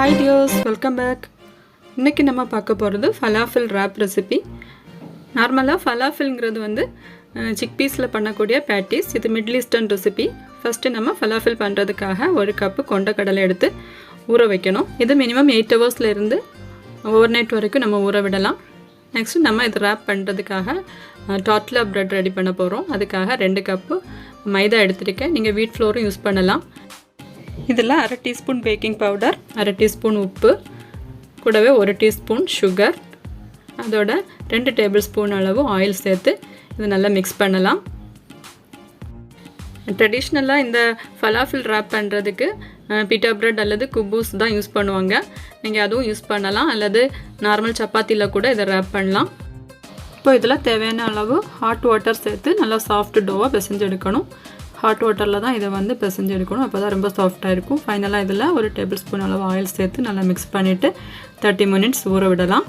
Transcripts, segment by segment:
Hi dears, welcome back. இன்னைக்கு நம்ம பார்க்க போறது falafel wrap recipe. நார்மலா falafelங்கிறது வந்து chickpeasல பண்ணக்கூடிய patties. இது Middle Eastern recipe. First நம்ம falafel பண்றதுக்காக 1 கப் கொண்டைக்கடலை எடுத்து ஊற வைக்கணும். இது minimum 8 hours-ல இருந்து overnight வரைக்கும் நம்ம ஊற விடலாம். Next நம்ம இது wrap பண்றதுக்காக tortilla bread ரெடி பண்ண போறோம். அதுக்காக 2 கப் மைதா எடுத்துருக்கேன். நீங்க wheat flour யூஸ் பண்ணலாம். இதில் 1/2 டீஸ்பூன் பேக்கிங் பவுடர், 1/2 டீஸ்பூன் உப்பு, கூடவே 1 டீஸ்பூன் சுகர், அதோட 2 டேபிள் ஸ்பூன் அளவு ஆயில் சேர்த்து இது நல்லா மிக்ஸ் பண்ணலாம். ட்ரெடிஷ்னலாக இந்த falafel wrap பண்ணுறதுக்கு pita bread அல்லது குபூஸ் தான் யூஸ் பண்ணுவாங்க. நீங்கள் அதுவும் யூஸ் பண்ணலாம், அல்லது நார்மல் சப்பாத்தியில் கூட இதை wrap பண்ணலாம். இப்போ இதில் தேவையான அளவு ஹாட் வாட்டர் சேர்த்து நல்லா சாஃப்ட் டோவாக பிசைஞ்சு எடுக்கணும். ஹாட் வாட்டரில் தான் இதை வந்து பிசைஞ்சு எடுக்கணும், அப்போ தான் ரொம்ப சாஃப்டாக இருக்கும். ஃபைனலாக இதில் 1 டேபிள் ஸ்பூன் அளவு ஆயில் சேர்த்து நல்லா மிக்ஸ் பண்ணிவிட்டு 30 மினிட்ஸ் ஊற விடலாம்.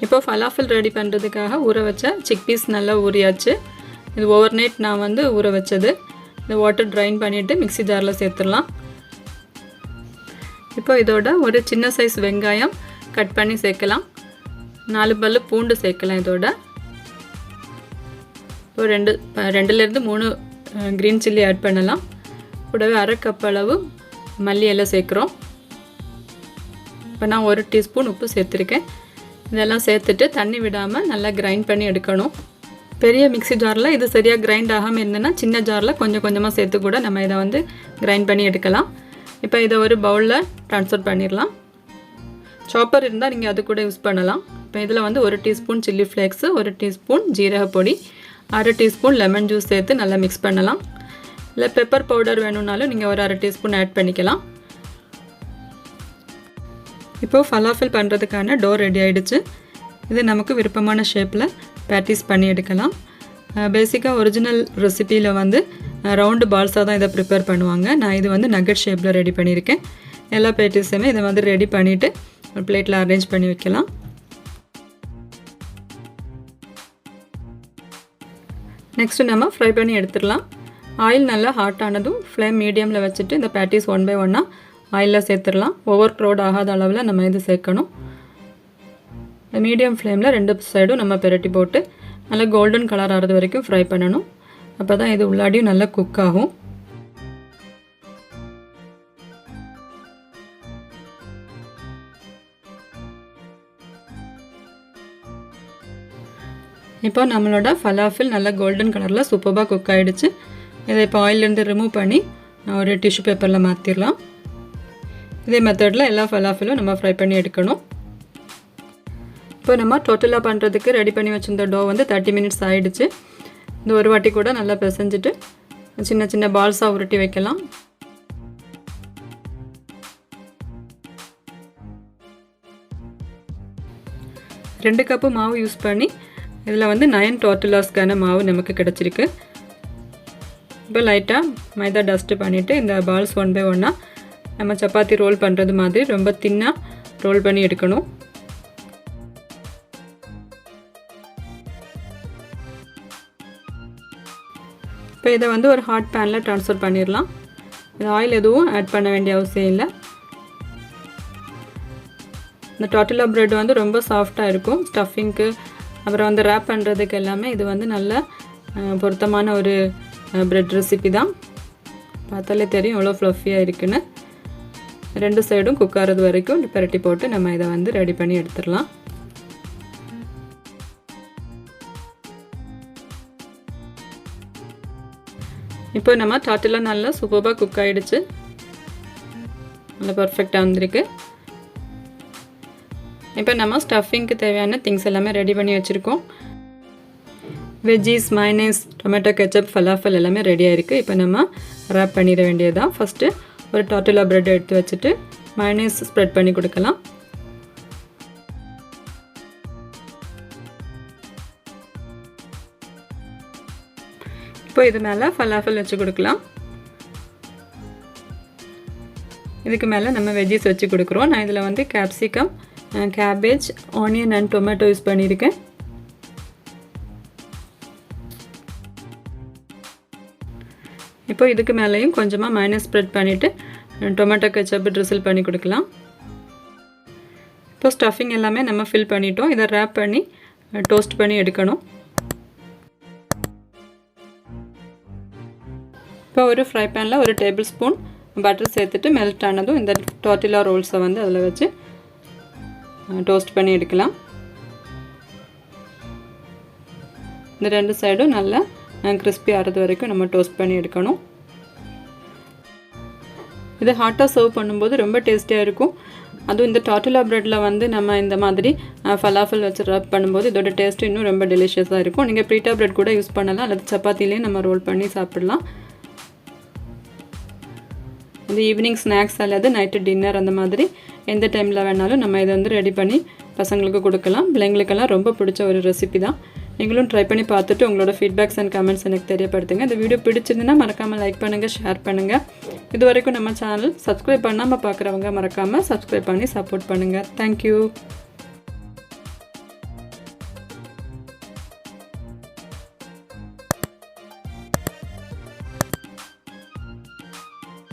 இப்போ falafel ரெடி பண்ணுறதுக்காக ஊற வச்ச chickpeas நல்லா ஊறியாச்சு. இது ஓவர் நைட் நான் வந்து ஊற வச்சது. இந்த வாட்டர் ட்ரைன் பண்ணிவிட்டு மிக்ஸி ஜாரில் சேர்த்துடலாம். இப்போ இதோட ஒரு சின்ன சைஸ் வெங்காயம் கட் பண்ணி சேர்க்கலாம். 4 பல்லு பூண்டு சேர்க்கலாம். இதோட இப்போ 2லேருந்து 3 green chilli ஆட் பண்ணலாம். கூடவே 1/2 கப் அளவு மல்லி இலை சேர்க்குறோம். இப்போ நான் 1 டீஸ்பூன் உப்பு சேர்த்துருக்கேன். இதெல்லாம் சேர்த்துட்டு தண்ணி விடாமல் நல்லா கிரைண்ட் பண்ணி எடுக்கணும். பெரிய மிக்ஸி ஜாரில் இது சரியாக கிரைண்ட் ஆகாமல் இருந்ததுன்னா சின்ன ஜாரில் கொஞ்சம் கொஞ்சமாக சேர்த்து கூட நம்ம இதை வந்து கிரைண்ட் பண்ணி எடுக்கலாம். இப்போ இதை ஒரு பவுலில் ட்ரான்ஸ்ஃபர் பண்ணிடலாம். சாப்பர் இருந்தால் நீங்கள் அது கூட யூஸ் பண்ணலாம். இப்போ இதில் வந்து 1 டீஸ்பூன் சில்லி ஃப்ளேக்ஸு, 1 டீஸ்பூன் ஜீரக பொடி, 1/2 டீஸ்பூன் லெமன் ஜூஸ் சேர்த்து நல்லா மிக்ஸ் பண்ணலாம். இல்லை பெப்பர் பவுடர் வேணும்னாலும் நீங்கள் ஒரு 1/2 டீஸ்பூன் ஆட் பண்ணிக்கலாம். இப்போது falafel பண்ணுறதுக்கான டோ ரெடி ஆகிடுச்சு. இது நமக்கு விருப்பமான ஷேப்பில் பேட்டிஸ் பண்ணி எடுக்கலாம். பேசிக்காக ஒரிஜினல் ரெசிப்பியில் வந்து ரவுண்டு பால்ஸாக தான் இதை ப்ரிப்பேர் பண்ணுவாங்க. நான் இது வந்து நக்கட் ஷேப்பில் ரெடி பண்ணியிருக்கேன். எல்லா பேட்டிஸுமே இதை வந்து ரெடி பண்ணிவிட்டு ஒரு பிளேட்டில் அரேஞ்ச் பண்ணி வைக்கலாம். நெக்ஸ்ட்டு நம்ம ஃப்ரை பண்ணி எடுத்துடலாம். ஆயில் நல்லா ஹாட் ஆனதும் ஃப்ளேம் மீடியமில் வச்சுட்டு இந்த பேட்டிஸ் 1 by 1 ஆயிலில் சேர்த்துடலாம். ஓவர் க்ரௌட் ஆகாத அளவில் நம்ம இது சேர்க்கணும். மீடியம் ஃப்ளேமில் 2 சைடும் நம்ம பெரட்டி போட்டு நல்லா கோல்டன் கலர் ஆகிறது வரைக்கும் ஃப்ரை பண்ணணும். அப்போ தான் இது உள்ளாடியும் நல்லா குக் ஆகும். இப்போ நம்மளோட falafel நல்லா கோல்டன் கலரில் சூப்பராக குக் ஆகிடுச்சு. இதை இப்போ ஆயிலேருந்து ரிமூவ் பண்ணி ஒரு டிஷ்யூ பேப்பரில் மாற்றிடலாம். இதே மெத்தடில் எல்லா falafel-ம் நம்ம ஃப்ரை பண்ணி எடுக்கணும். இப்போ நம்ம tortilla பண்ணுறதுக்கு ரெடி பண்ணி வச்சுருந்த டோ வந்து 30 மினிட்ஸ் ஆகிடுச்சு. இந்த ஒரு வாட்டி கூட நல்லா பிசைஞ்சிட்டு சின்ன சின்ன பால்ஸாக உருட்டி வைக்கலாம். ரெண்டு கப்பு மாவு யூஸ் பண்ணி இதில் வந்து 9 tortillasக்கான மாவு நமக்கு கிடச்சிருக்கு. இப்போ லைட்டாக மைதா டஸ்ட்டு பண்ணிவிட்டு இந்த பால்ஸ் 1 by 1 நம்ம சப்பாத்தி ரோல் பண்ணுறது மாதிரி ரொம்ப தின்னாக ரோல் பண்ணி எடுக்கணும். இப்போ இதை வந்து ஒரு ஹாட் பேனில் ட்ரான்ஸ்ஃபர் பண்ணிடலாம். இது ஆயில் எதுவும் ஆட் பண்ண வேண்டிய அவசியம் இல்லை. இந்த tortilla bread வந்து ரொம்ப சாஃப்டாக இருக்கும். ஸ்டஃபிங்க்கு அப்புறம் வந்து ரேப் பண்ணுறதுக்கு எல்லாமே இது வந்து நல்ல பொருத்தமான ஒரு பிரெட் ரெசிபி தான். பார்த்தாலே தெரியும் எவ்வளோ ஃப்ளஃபியாக இருக்குன்னு. 2 சைடும் குக் ஆகிறது வரைக்கும் பெரட்டி போட்டு நம்ம இதை வந்து ரெடி பண்ணி எடுத்துடலாம். இப்போ நம்ம tortilla நல்லா சூப்பராக குக் ஆகிடுச்சு. நல்லா பர்ஃபெக்டாக வந்திருக்கு. இப்போ நம்ம ஸ்டஃபிங்க்கு தேவையான திங்ஸ் எல்லாமே ரெடி பண்ணி வச்சுருக்கோம். Veggies, mayonnaise, tomato ketchup, falafel எல்லாமே ரெடியாக இருக்குது. இப்போ நம்ம ரேப் பண்ணிட வேண்டியதான். ஃபஸ்ட்டு ஒரு tortilla bread எடுத்து வச்சுட்டு mayonnaise ஸ்ப்ரெட் பண்ணி கொடுக்கலாம். இப்போ இது மேலே falafel வச்சு கொடுக்கலாம். இதுக்கு மேலே நம்ம வெஜ்ஜீஸ் வச்சு கொடுக்குறோம். நான் இதில் வந்து Capsicum, Cabbage, Onion and Tomato use பண்ணியிருக்கேன். இப்போ இதுக்கு மேலேயும் கொஞ்சமாக mayonnaise ஸ்ப்ரெட் பண்ணிவிட்டு டொமேட்டோ கெச்சப் ட்ரிசில் பண்ணி கொடுக்கலாம். இப்போ ஸ்டஃபிங் எல்லாமே நம்ம ஃபில் பண்ணிட்டோம். இதை ரேப் பண்ணி டோஸ்ட் பண்ணி எடுக்கணும். இப்போ ஒரு ஃப்ரை பேனில் ஒரு டேபிள் ஸ்பூன் பட்டர் சேர்த்துட்டு மெல்ட் ஆனதும் இந்த டார்ட்டிலா ரோல்ஸை வந்து அதில் வச்சு டோஸ்ட் பண்ணி எடுக்கலாம். இந்த 2 சைடும் நல்லா கிறிஸ்பி ஆகிறது வரைக்கும் நம்ம டோஸ்ட் பண்ணி எடுக்கணும். இதை ஹாட்டாக சர்வ் பண்ணும்போது ரொம்ப டேஸ்டியாக இருக்கும். அதுவும் இந்த டார்ட்டிலா ப்ரெட்டில் வந்து நம்ம இந்த மாதிரி ஃபலாஃபல் வச்சு ரப் பண்ணும்போது இதோட டேஸ்ட் இன்னும் ரொம்ப டெலிஷியஸாக இருக்கும். நீங்கள் பீட்டா ப்ரெட் கூட யூஸ் பண்ணலாம், அல்லது சப்பாத்திலேயே நம்ம ரோல் பண்ணி சாப்பிடலாம். இந்த ஈவினிங் ஸ்நாக்ஸ் அல்லது நைட்டு டின்னர் அந்த மாதிரி எந்த டைமில் வேணாலும் நம்ம இதை வந்து ரெடி பண்ணி பசங்களுக்கு கொடுக்கலாம். பிள்ளைங்களுக்கெல்லாம் ரொம்ப பிடிச்ச ஒரு ரெசிபி தான். நீங்களும் ட்ரை பண்ணி பார்த்துட்டு உங்களோட ஃபீட்பேக்ஸ் அண்ட் கமெண்ட்ஸ் எனக்கு தெரியப்படுத்துங்க. இந்த வீடியோ பிடிச்சிருந்துன்னா மறக்காமல் லைக் பண்ணுங்கள், ஷேர் பண்ணுங்கள். இது வரைக்கும் நம்ம சேனல் சப்ஸ்கிரைப் பண்ணாமல் பார்க்குறவங்க மறக்காமல் சப்ஸ்கிரைப் பண்ணி சப்போர்ட் பண்ணுங்கள். தேங்க்யூ.